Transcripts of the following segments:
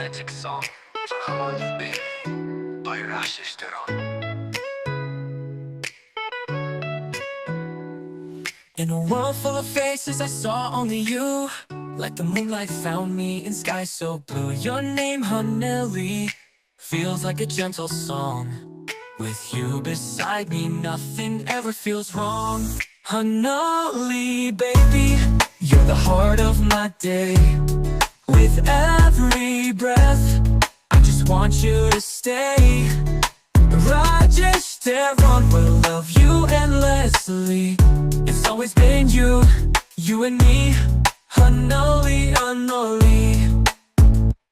romantic song for Hunaly Beypi by Rajesh Teron. In a world full of faces, I saw only you. Like the moonlight found me in sky so blue. Your name, Hunaly, feels like a gentle song. With you beside me, nothing ever feels wrong. Hunaly, baby, you're the heart of my day. With every breath, I just want you to stay. Rajesh Teron will love you endlessly. It's always been you, you and me. Hunaly, Hunaly.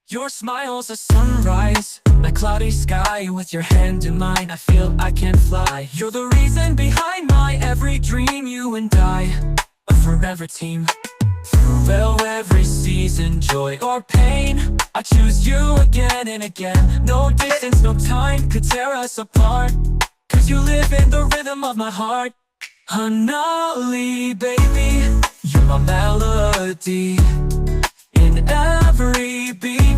Your smile's a sunrise, a cloudy sky. With your hand in mine, I feel I can fly. You're the reason behind my every dream. You and I, a forever team. Through every season, joy or pain, I choose you again and again. No distance, no time could tear us apart, 'cause you live in the rhythm of my heart. Hunaly, baby, you're my melody. In every beat,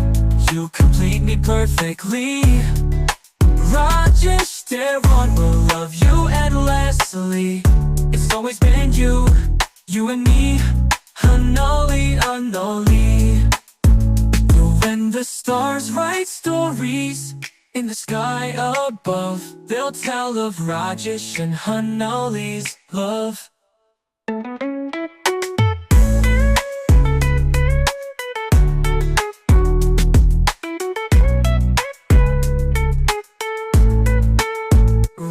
you complete me perfectly. Rajesh Teron will love you endlessly. It's always been you, you and me. Hunaly, Hunaly. When the stars write stories in the sky above, they'll tell of Rajesh and Hunaly's love.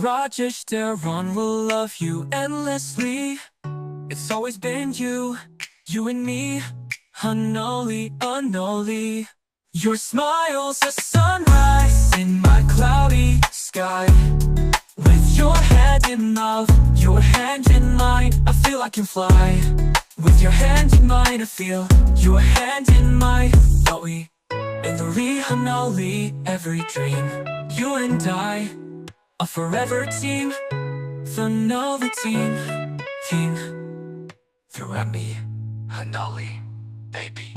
Rajesh Teron will love you endlessly. It's always been you, you and me. Hunaly, Hunaly. Your smile's a sunrise in my cloudy sky. With your hand in love, your hand in mine, I feel I can fly. With your hand in mine, I feel your hand in mine. Thought we in the Hunaly, every dream. You and I, a forever team. The Nova team, team. Throughout me, Hunaly Beypi.